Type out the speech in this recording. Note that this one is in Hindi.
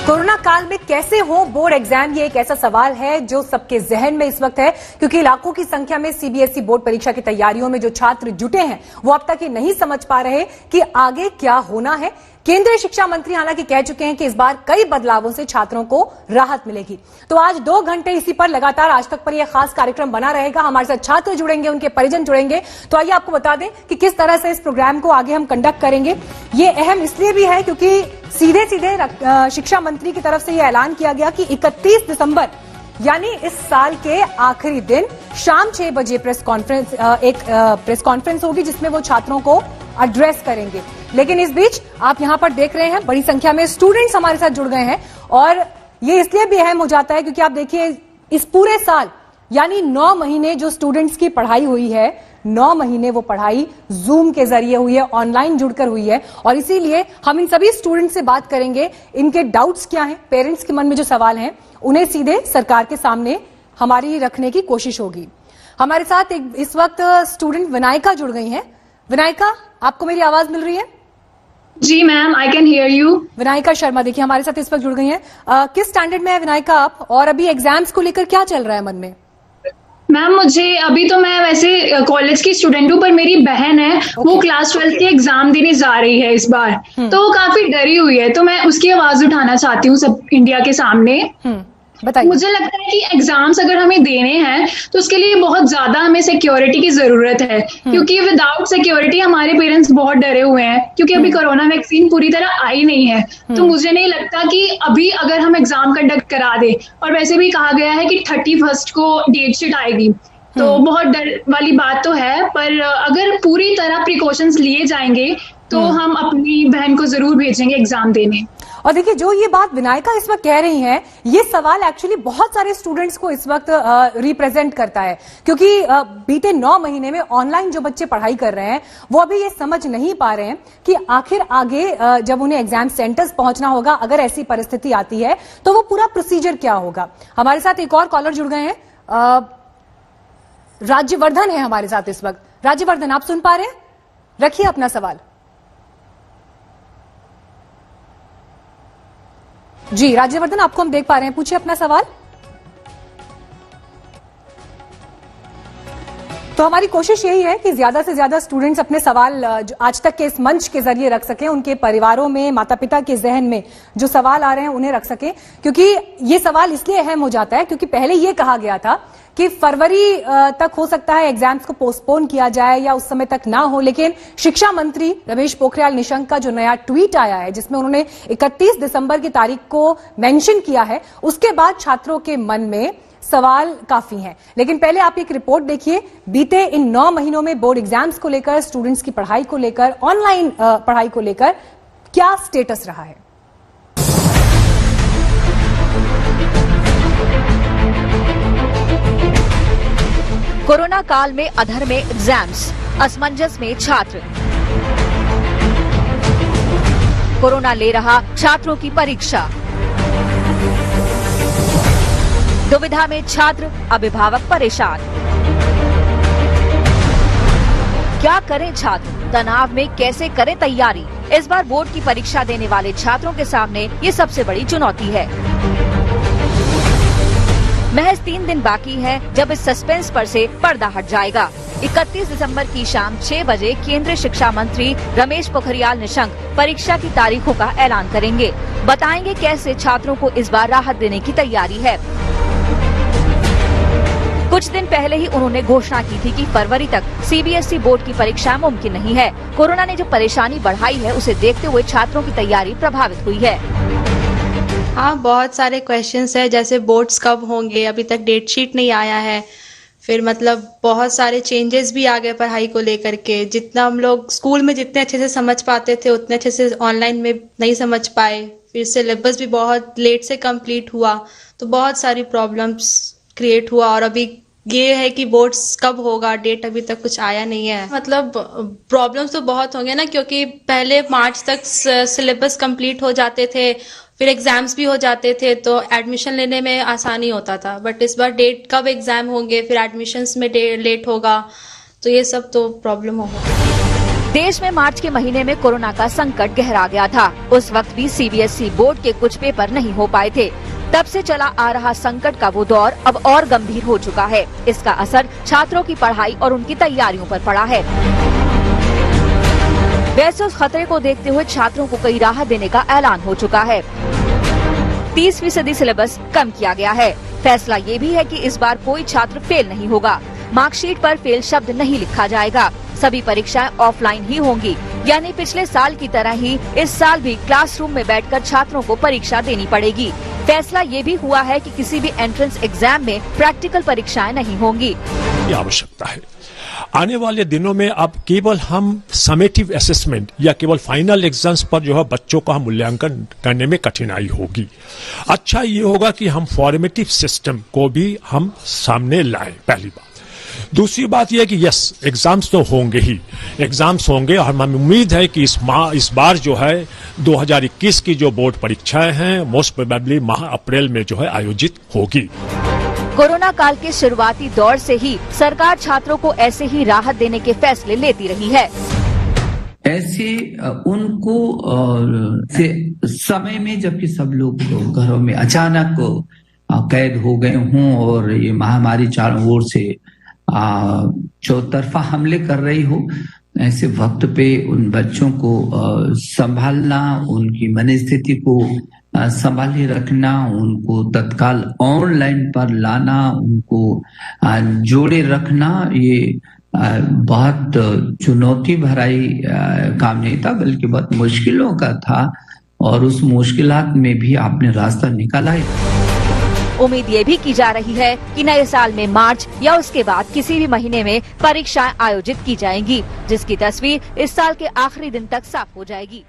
कोरोना काल में कैसे हो बोर्ड एग्जाम, ये एक ऐसा सवाल है जो सबके जहन में इस वक्त है, क्योंकि लाखों की संख्या में सीबीएसई बोर्ड परीक्षा की तैयारियों में जो छात्र जुटे हैं वो अब तक ये नहीं समझ पा रहे कि आगे क्या होना है। केंद्रीय शिक्षा मंत्री हालांकि कह चुके हैं कि इस बार कई बदलावों से छात्रों को राहत मिलेगी। तो आज 2 घंटे इसी पर लगातार आज तक पर यह खास कार्यक्रम बना रहेगा। हमारे साथ छात्र जुड़ेंगे, उनके परिजन जुड़ेंगे। तो आइए आपको बता दें कि किस तरह से इस प्रोग्राम को आगे हम कंडक्ट करेंगे। ये अहम इसलिए भी है क्योंकि सीधे सीधे शिक्षा मंत्री की तरफ से यह ऐलान किया गया कि 31 दिसंबर यानी इस साल के आखिरी दिन शाम 6 बजे एक प्रेस कॉन्फ्रेंस होगी जिसमें वो छात्रों को एड्रेस करेंगे। लेकिन इस बीच आप यहां पर देख रहे हैं बड़ी संख्या में स्टूडेंट्स हमारे साथ जुड़ गए हैं और ये इसलिए भी अहम हो जाता है क्योंकि आप देखिए इस पूरे साल यानी 9 महीने जो स्टूडेंट्स की पढ़ाई हुई है, 9 महीने वो पढ़ाई जूम के जरिए हुई है, ऑनलाइन जुड़कर हुई है। और इसीलिए हम इन सभी स्टूडेंट्स से बात करेंगे, इनके डाउट्स क्या हैं, पेरेंट्स के मन में जो सवाल हैं उन्हें सीधे सरकार के सामने हमारी रखने की कोशिश होगी। हमारे साथ इस वक्त स्टूडेंट विनायका जुड़ गई हैं। विनायका, आपको मेरी आवाज मिल रही है? जी ma'am, I can hear you. Vinayaka Sharma देखिए हमारे साथ इस वक्त जुड़ गई हैं। किस स्टैंडर्ड में है विनायका आप, और अभी एग्जाम्स को लेकर क्या चल रहा है मन में? मैम मुझे अभी तो मैं वैसे कॉलेज की स्टूडेंट हूँ, पर मेरी बहन है वो क्लास 12 के एग्जाम देने जा रही है इस बार। तो वो काफी डरी हुई है, तो मैं उसकी आवाज उठाना चाहती हूँ सब इंडिया के सामने। बताइए। मुझे लगता है कि एग्जाम्स अगर हमें देने हैं तो उसके लिए बहुत ज्यादा हमें सिक्योरिटी की जरूरत है, क्योंकि विदाउट सिक्योरिटी हमारे पेरेंट्स बहुत डरे हुए हैं, क्योंकि अभी कोरोना वैक्सीन पूरी तरह आई नहीं है। तो मुझे नहीं लगता कि अभी अगर हम एग्जाम कंडक्ट करा दे, और वैसे भी कहा गया है कि 31 को डेट शीट आएगी, तो बहुत डर वाली बात तो है। पर अगर पूरी तरह प्रिकॉशंस लिए जाएंगे तो हम अपनी बहन को जरूर भेजेंगे एग्जाम देने। और देखिए जो ये बात विनायका इस वक्त कह रही हैं, ये सवाल एक्चुअली बहुत सारे स्टूडेंट्स को इस वक्त रिप्रेजेंट करता है, क्योंकि बीते 9 महीने में ऑनलाइन जो बच्चे पढ़ाई कर रहे हैं वो अभी ये समझ नहीं पा रहे हैं कि आखिर आगे जब उन्हें एग्जाम सेंटर्स पहुंचना होगा, अगर ऐसी परिस्थिति आती है तो वो पूरा प्रोसीजर क्या होगा। हमारे साथ एक और कॉलर जुड़ गए हैं, राज्यवर्धन है हमारे साथ इस वक्त। राज्यवर्धन, आप सुन पा रहे हैं? रखिए अपना सवाल। जी राज्यवर्धन, आपको हम देख पा रहे हैं, पूछिए अपना सवाल। तो हमारी कोशिश यही है कि ज्यादा से ज्यादा स्टूडेंट्स अपने सवाल जो आज तक के इस मंच के जरिए रख सकें, उनके परिवारों में, माता पिता के जहन में जो सवाल आ रहे हैं उन्हें रख सकें, क्योंकि ये सवाल इसलिए अहम हो जाता है क्योंकि पहले ये कहा गया था कि फरवरी तक हो सकता है एग्जाम्स को पोस्टपोन किया जाए या उस समय तक ना हो। लेकिन शिक्षा मंत्री रमेश पोखरियाल निशंक का जो नया ट्वीट आया है जिसमें उन्होंने 31 दिसंबर की तारीख को मेंशन किया है, उसके बाद छात्रों के मन में सवाल काफी हैं। लेकिन पहले आप एक रिपोर्ट देखिए, बीते इन 9 महीनों में बोर्ड एग्जाम्स को लेकर, स्टूडेंट्स की पढ़ाई को लेकर, ऑनलाइन पढ़ाई को लेकर क्या स्टेटस रहा है। कोरोना काल में अधर में एग्जाम्स, असमंजस में छात्र। कोरोना ले रहा छात्रों की परीक्षा, दुविधा में छात्र, अभिभावक परेशान। क्या करें छात्र, तनाव में कैसे करें तैयारी। इस बार बोर्ड की परीक्षा देने वाले छात्रों के सामने ये सबसे बड़ी चुनौती है। महज 3 दिन बाकी है जब इस सस्पेंस पर से पर्दा हट जाएगा। 31 दिसंबर की शाम 6 बजे केंद्रीय शिक्षा मंत्री रमेश पोखरियाल निशंक परीक्षा की तारीखों का ऐलान करेंगे। बताएंगे कैसे छात्रों को इस बार राहत देने की तैयारी है। कुछ दिन पहले ही उन्होंने घोषणा की थी कि फरवरी तक सीबीएसई बोर्ड की परीक्षा मुमकिन नहीं है। कोरोना ने जो परेशानी बढ़ाई है उसे देखते हुए छात्रों की तैयारी प्रभावित हुई है। हाँ, बहुत सारे क्वेश्चंस है, जैसे बोर्ड्स कब होंगे, अभी तक डेट शीट नहीं आया है। फिर मतलब बहुत सारे चेंजेस भी आ गए पढ़ाई को लेकर के। जितना हम लोग स्कूल में जितने अच्छे से समझ पाते थे उतने अच्छे से ऑनलाइन में नहीं समझ पाए। फिर सिलेबस भी बहुत लेट से कंप्लीट हुआ, तो बहुत सारी प्रॉब्लम्स क्रिएट हुआ। और अभी ये है कि बोर्ड्स कब होगा, डेट अभी तक कुछ आया नहीं है। मतलब प्रॉब्लम्स तो बहुत होंगे ना, क्योंकि पहले मार्च तक सिलेबस कंप्लीट हो जाते थे, फिर एग्जाम्स भी हो जाते थे, तो एडमिशन लेने में आसानी होता था। बट इस बार डेट कब एग्जाम होंगे, फिर एडमिशन्स में लेट होगा, तो ये सब तो प्रॉब्लम होगा। देश में मार्च के महीने में कोरोना का संकट गहरा गया था। उस वक्त भी सीबीएसई बोर्ड के कुछ पेपर नहीं हो पाए थे। तब से चला आ रहा संकट का वो दौर अब और गंभीर हो चुका है। इसका असर छात्रों की पढ़ाई और उनकी तैयारियों पर पड़ा है। वैसे उस खतरे को देखते हुए छात्रों को कई राहत देने का ऐलान हो चुका है। 30% सिलेबस कम किया गया है। फैसला ये भी है कि इस बार कोई छात्र फेल नहीं होगा। मार्कशीट पर फेल शब्द नहीं लिखा जाएगा। सभी परीक्षाएं ऑफलाइन ही होंगी, यानी पिछले साल की तरह ही इस साल भी क्लासरूम में बैठकर छात्रों को परीक्षा देनी पड़ेगी। फैसला ये भी हुआ है कि किसी भी एंट्रेंस एग्जाम में प्रैक्टिकल परीक्षाएं नहीं होंगी। आवश्यकता है आने वाले दिनों में अब केवल हम समेटिव असेसमेंट या केवल फाइनल एग्जाम्स पर जो है बच्चों का मूल्यांकन करने में कठिनाई होगी। अच्छा ये होगा कि हम फॉर्मेटिव सिस्टम को भी हम सामने लाएं, पहली बात। दूसरी बात यह है कि यस एग्जाम्स तो होंगे ही, एग्जाम्स होंगे और हमें उम्मीद है कि इस बार जो है 2021 की जो बोर्ड परीक्षाएं हैं मोस्ट प्रोबेबली माह अप्रैल में जो है आयोजित होगी। कोरोना काल के शुरुआती दौर से ही सरकार छात्रों को ऐसे ही राहत देने के फैसले लेती रही है। ऐसे उनको से समय में जबकि सब लोग घरों में अचानक कैद हो गए हों और ये महामारी चारों ओर से चौतरफा हमले कर रही हो, ऐसे वक्त पे उन बच्चों को संभालना, उनकी मनस्थिति को संभाले रखना, उनको तत्काल ऑनलाइन पर लाना, उनको जोड़े रखना, ये बहुत चुनौती भराई काम नहीं था, बल्कि बहुत मुश्किलों का था और उस मुश्किलात में भी आपने रास्ता निकाला है। उम्मीद ये भी की जा रही है कि नए साल में मार्च या उसके बाद किसी भी महीने में परीक्षाएं आयोजित की जाएंगी, जिसकी तस्वीर इस साल के आखिरी दिन तक साफ हो जाएगी।